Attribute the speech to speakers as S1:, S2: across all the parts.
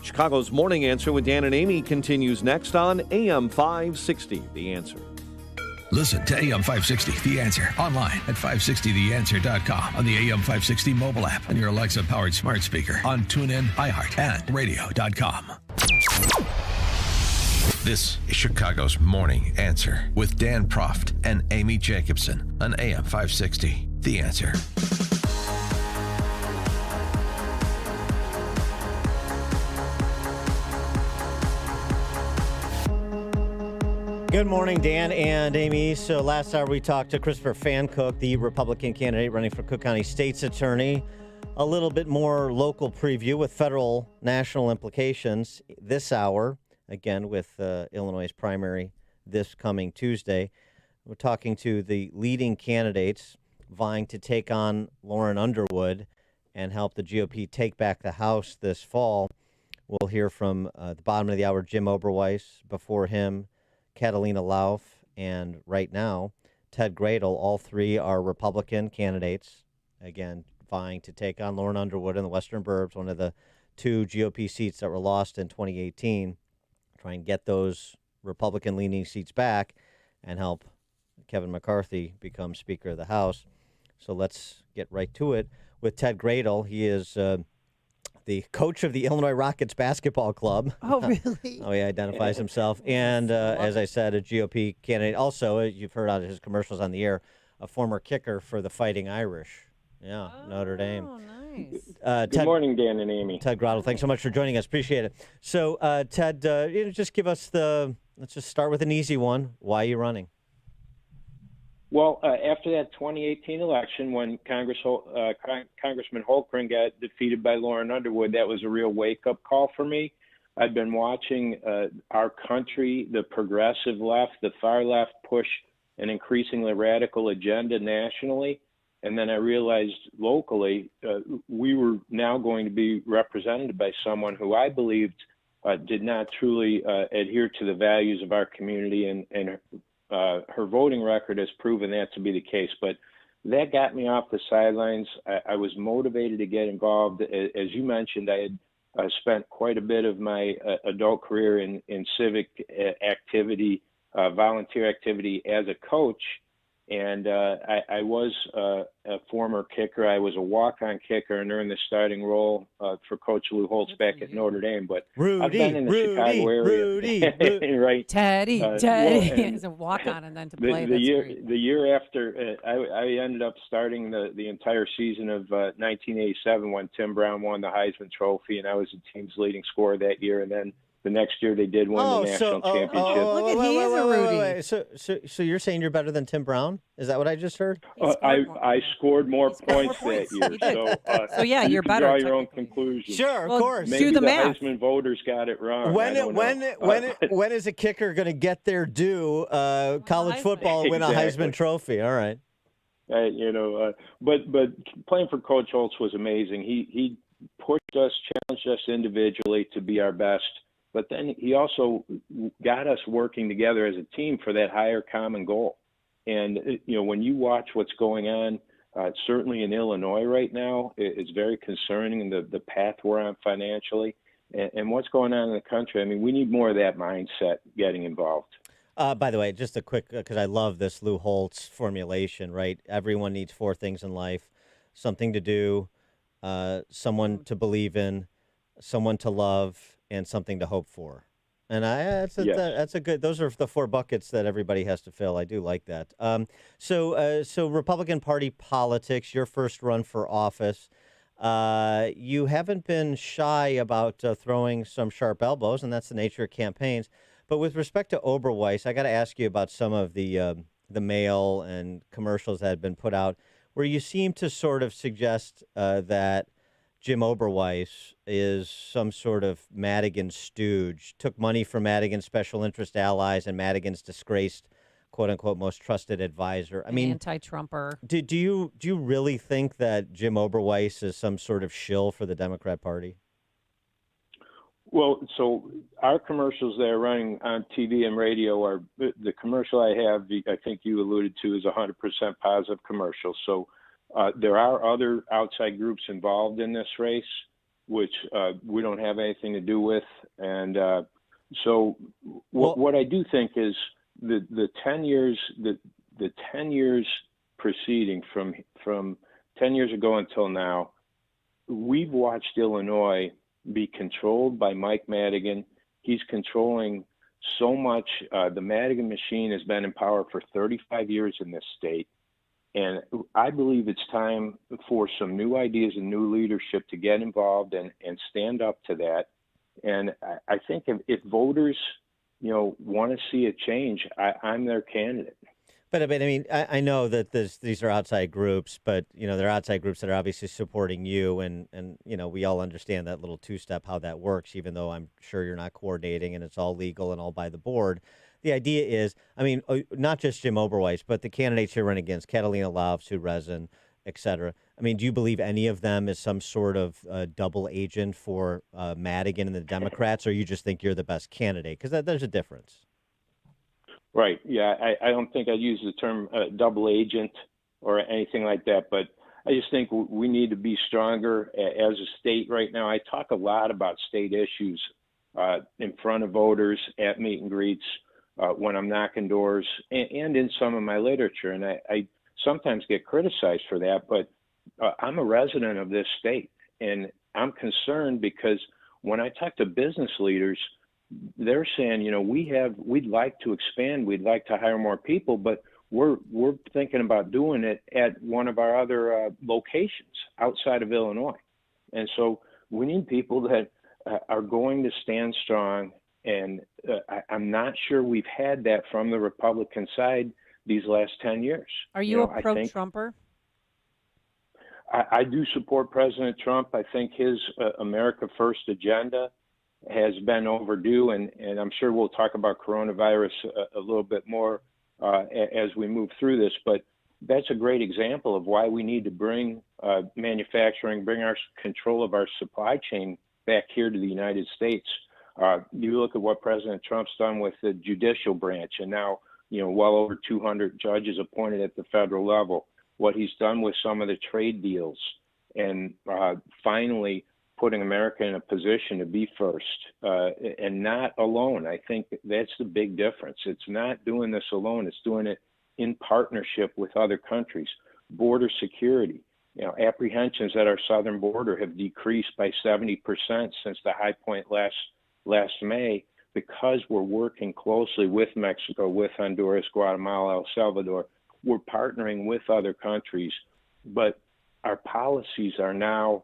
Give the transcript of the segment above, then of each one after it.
S1: Chicago's Morning Answer with Dan and Amy continues next on AM 560, The Answer.
S2: Listen to AM 560, The Answer, online at 560theanswer.com, on the AM 560 mobile app, on your Alexa-powered smart speaker, on TuneIn, iHeart, and radio.com. This is Chicago's Morning Answer with Dan Proft and Amy Jacobson on AM 560, The Answer.
S3: Good morning, Dan and Amy. So last hour we talked to Christopher Fancook, the Republican candidate running for Cook County State's Attorney. A little bit more local preview with federal national implications this hour, again with Illinois' primary this coming Tuesday. We're talking to the leading candidates vying to take on Lauren Underwood and help the GOP take back the House this fall. We'll hear from the bottom of the hour, Jim Oberweis, before him, Catalina Lauf, and right now, Ted Gradel. All three are Republican candidates, again, vying to take on Lauren Underwood in the Western Burbs, one of the two GOP seats that were lost in 2018, try and get those Republican-leaning seats back and help Kevin McCarthy become Speaker of the House. So let's get right to it with Ted Gradel. He is the coach of the Illinois Rockets basketball club.
S4: Oh, really?
S3: He identifies himself. And as I said, a GOP candidate. Also, you've heard on his commercials on the air, a former kicker for the Fighting Irish. Yeah, Notre Dame.
S4: Oh, nice.
S5: Good morning, Dan and Amy.
S3: Ted Gradel, thanks so much for joining us. Appreciate it. So, Ted, just give us let's just start with an easy one. Why are you running?
S5: Well, after that 2018 election, when Congressman Holkren got defeated by Lauren Underwood, that was a real wake-up call for me. I'd been watching our country, the progressive left, the far left, push an increasingly radical agenda nationally. And then I realized locally we were now going to be represented by someone who I believed did not truly adhere to the values of our community, and her voting record has proven that to be the case. But that got me off the sidelines. I was motivated to get involved. As you mentioned, I had spent quite a bit of my adult career in civic activity, volunteer activity as a coach. And I was a former kicker. I was a walk-on kicker and earned the starting role for Coach Lou Holtz back at Notre Dame. But I've been in the Chicago area. Right.
S4: Teddy. As a walk-on and then to play.
S5: The year after, I ended up starting the entire season of 1987 when Tim Brown won the Heisman Trophy, and I was the team's leading scorer that year. And then the next year they did win the national championship.
S4: Look at he's a Rudy.
S3: So you're saying you're better than Tim Brown? Is that what I just heard?
S5: I scored more points that year. So
S4: yeah, you're better.
S5: Draw your own conclusions.
S3: Sure, of course.
S5: Maybe
S4: do the math.
S5: Heisman voters got it wrong.
S3: When is a kicker going to get their due? College football win a Heisman Trophy. All right.
S5: But playing for Coach Holtz was amazing. He pushed us, challenged us individually to be our best. But then he also got us working together as a team for that higher common goal. And, when you watch what's going on, certainly in Illinois right now, it's very concerning, the path we're on financially and what's going on in the country. I mean, we need more of that mindset getting involved.
S3: By the way, just a quick, because I love this Lou Holtz formulation, right? Everyone needs four things in life: something to do, someone to believe in, someone to love, and something to hope for. And that's a good. Those are the four buckets that everybody has to fill. I do like that. So Republican Party politics. Your first run for office. You haven't been shy about throwing some sharp elbows, and that's the nature of campaigns. But with respect to Oberweis, I got to ask you about some of the mail and commercials that have been put out, where you seem to sort of suggest that Jim Oberweis is some sort of Madigan stooge, took money from Madigan's special interest allies and Madigan's disgraced, quote-unquote, most trusted advisor. I mean,
S4: anti-Trumper.
S3: Do you really think that Jim Oberweis is some sort of shill for the Democrat Party?
S5: Well, so our commercials that are running on TV and radio are the commercial I have, I think you alluded to, is 100% positive commercial. So there are other outside groups involved in this race. which we don't have anything to do with. And so what I do think is the 10 years the 10 years preceding from 10 years ago until now, we've watched Illinois be controlled by Mike Madigan. He's controlling so much. The Madigan machine has been in power for 35 years in this state. And I believe it's time for some new ideas and new leadership to get involved and stand up to that. And I think if voters, want to see a change, I'm their candidate.
S3: But I mean, I know that these are outside groups, but they're outside groups that are obviously supporting you, and we all understand that little two-step how that works. Even though I'm sure you're not coordinating, and it's all legal and all by the board. The idea is, I mean, not just Jim Oberweis, but the candidates you're running against, Catalina Lav, Sue Rezin, et cetera. I mean, do you believe any of them is some sort of double agent for Madigan and the Democrats, or you just think you're the best candidate? Because there's a difference.
S5: Right. Yeah, I don't think I'd use the term double agent or anything like that, but I just think we need to be stronger as a state right now. I talk a lot about state issues in front of voters at meet and greets, when I'm knocking doors, and in some of my literature. And I sometimes get criticized for that, but I'm a resident of this state, and I'm concerned because when I talk to business leaders, they're saying, we'd like to expand, we'd like to hire more people, but we're thinking about doing it at one of our other locations outside of Illinois. And so we need people that are going to stand strong. And I'm not sure we've had that from the Republican side these last 10 years.
S4: Are you a pro-Trumper?
S5: I do support President Trump. I think his America First agenda has been overdue, and I'm sure we'll talk about coronavirus a little bit more as we move through this, but that's a great example of why we need to bring manufacturing, bring our control of our supply chain back here to the United States. You look at what President Trump's done with the judicial branch, and now, well over 200 judges appointed at the federal level, what he's done with some of the trade deals, and finally putting America in a position to be first and not alone. I think that's the big difference. It's not doing this alone. It's doing it in partnership with other countries. Border security. Apprehensions at our southern border have decreased by 70% since the high point last May, because we're working closely with Mexico, with Honduras, Guatemala, El Salvador. We're partnering with other countries, but our policies are now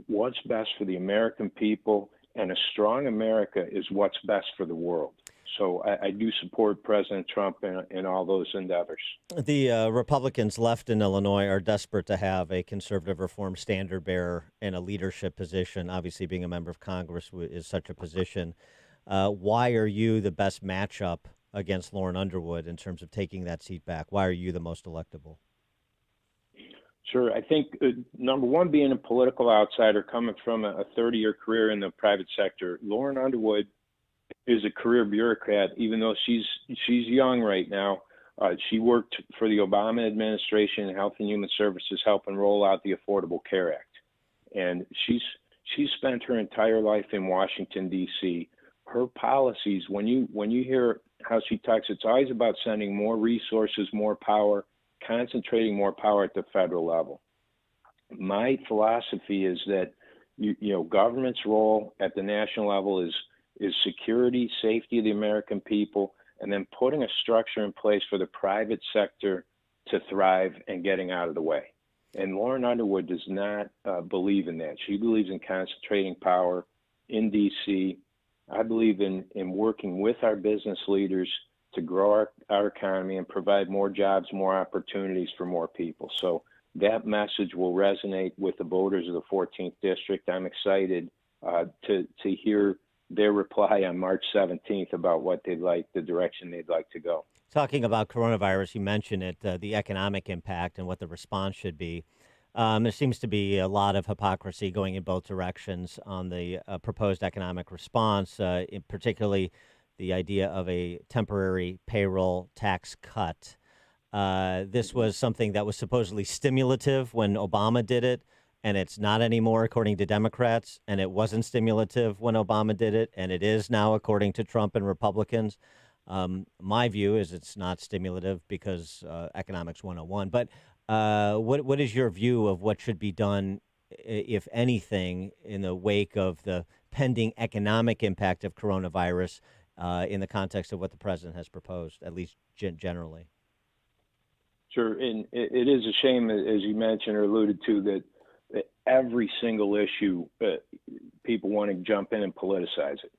S5: what's best for the American people, and a strong America is what's best for the world. So I do support President Trump in all those endeavors.
S3: The Republicans left in Illinois are desperate to have a conservative reform standard bearer in a leadership position. Obviously, being a member of Congress is such a position. Why are you the best matchup against Lauren Underwood in terms of taking that seat back? Why are you the most electable?
S5: Sure. I think, number one, being a political outsider coming from a 30-year career in the private sector, Lauren Underwood is a career bureaucrat, even though she's young right now. She worked for the Obama administration in Health and Human Services, helping roll out the Affordable Care Act. And she's spent her entire life in Washington, D.C. Her policies, when you hear how she talks, it's always about sending more resources, more power, concentrating more power at the federal level. My philosophy is that government's role at the national level is security, safety of the American people, and then putting a structure in place for the private sector to thrive and getting out of the way. And Lauren Underwood does not believe in that. She believes in concentrating power in D.C. I believe in working with our business leaders to grow our economy and provide more jobs, more opportunities for more people. So that message will resonate with the voters of the 14th District. I'm excited to hear their reply on March 17th about what they'd like, the direction they'd like to go.
S3: Talking about coronavirus, you mentioned it, the economic impact and what the response should be. There seems to be a lot of hypocrisy going in both directions on the proposed economic response, particularly the idea of a temporary payroll tax cut. This was something that was supposedly stimulative when Obama did it. and it's not anymore according to Democrats, and it wasn't stimulative when Obama did it, and it is now according to Trump and Republicans. My view is it's not stimulative because economics 101. But what is your view of what should be done, if anything, in the wake of the pending economic impact of coronavirus in the context of what the president has proposed, at least generally?
S5: Sure, and it is a shame, as you mentioned or alluded to, that every single issue, people want to jump in and politicize it.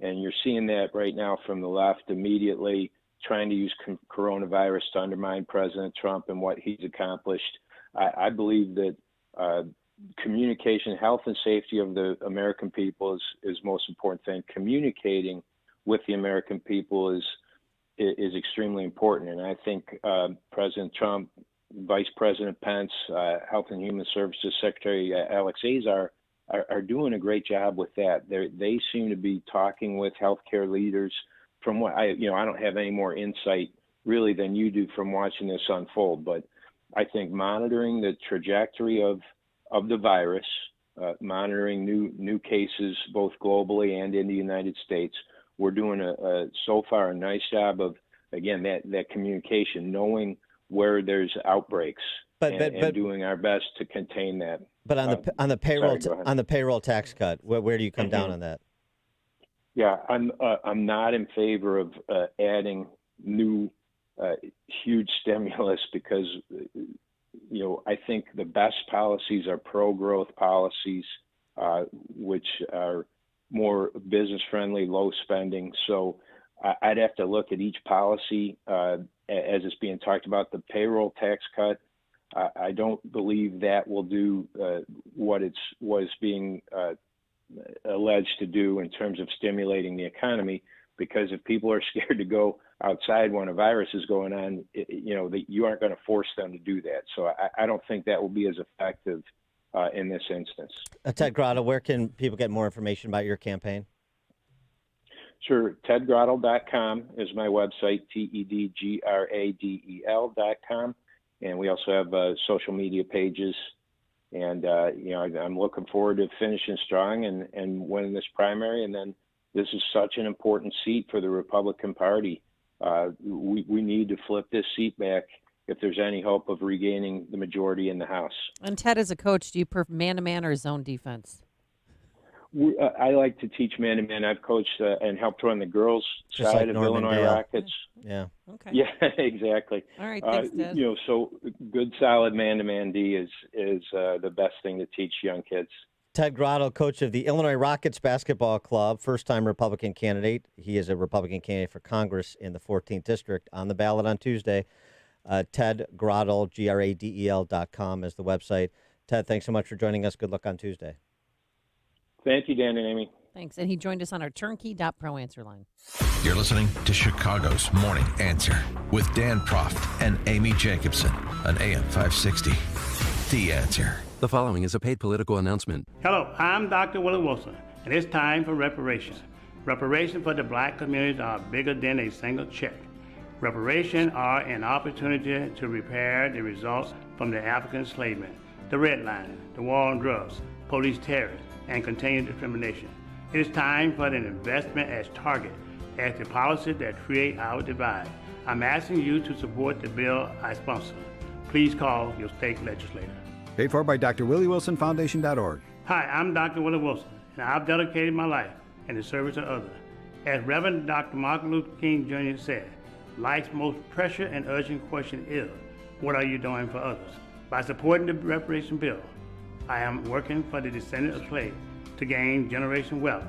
S5: And you're seeing that right now from the left, immediately trying to use coronavirus to undermine President Trump and what he's accomplished. I believe that communication, health and safety of the American people is most important thing. Communicating with the American people is extremely important. And I think President Trump, Vice President Pence, Health and Human Services Secretary Alex Azar are doing a great job with that. They seem to be talking with healthcare leaders. From what I don't have any more insight really than you do from watching this unfold, but I think monitoring the trajectory of the virus, monitoring new cases both globally and in the United States, we're doing so far a nice job of, again, that communication, knowing where there's outbreaks, and doing our best to contain that.
S3: But on the payroll tax cut, where do you come down on that?
S5: Yeah, I'm not in favor of adding new huge stimulus because I think the best policies are pro-growth policies, which are more business-friendly, low spending. So I'd have to look at each policy as it's being talked about. The payroll tax cut, I don't believe that will do what it was being alleged to do in terms of stimulating the economy, because if people are scared to go outside when a virus is going on, you aren't going to force them to do that. So I don't think that will be as effective in this instance.
S3: Ted Gradel, where can people get more information about your campaign?
S5: Sure. TedGradel.com is my website, TEDGRADEL.com. And we also have social media pages. And, I'm looking forward to finishing strong and winning this primary. And then this is such an important seat for the Republican Party. We need to flip this seat back if there's any hope of regaining the majority in the House.
S4: And Ted, as a coach, do you prefer man-to-man or zone defense?
S5: I like to teach man-to-man. I've coached and helped run the girls'
S3: Just
S5: side
S3: like
S5: of
S3: Norman
S5: Illinois
S3: Dale.
S5: Rockets.
S3: Yeah.
S4: Okay.
S5: Yeah, exactly.
S4: All right, thanks, Ted.
S5: So good, solid man-to-man D is the best thing to teach young kids.
S3: Ted Gradel, coach of the Illinois Rockets basketball club, first-time Republican candidate. He is a Republican candidate for Congress in the 14th District, on the ballot on Tuesday. Ted Gradel, GRADEL.com is the website. Ted, thanks so much for joining us. Good luck on Tuesday.
S5: Thank you, Dan and Amy.
S4: Thanks. And he joined us on our turnkey.pro answer line.
S2: You're listening to Chicago's Morning Answer with Dan Proft and Amy Jacobson on AM 560. The Answer.
S6: The following is a paid political announcement.
S7: Hello, I'm Dr. Willie Wilson, and it's time for reparations. Reparations for the black community are bigger than a single check. Reparations are an opportunity to repair the results from the African enslavement, the redlining, the war on drugs, police terror, and continued discrimination. It is time for an investment as target as the policies that create our divide. I'm asking you to support the bill I sponsor. Please call your state legislator.
S8: Paid for by drwilliewilsonfoundation.org.
S7: Hi, I'm Dr. Willie Wilson, and I've dedicated my life in the service of others. As Reverend Dr. Martin Luther King Jr. said, life's most pressing and urgent question is, what are you doing for others? By supporting the reparation bill, I am working for the descendants of slaves to gain generation wealth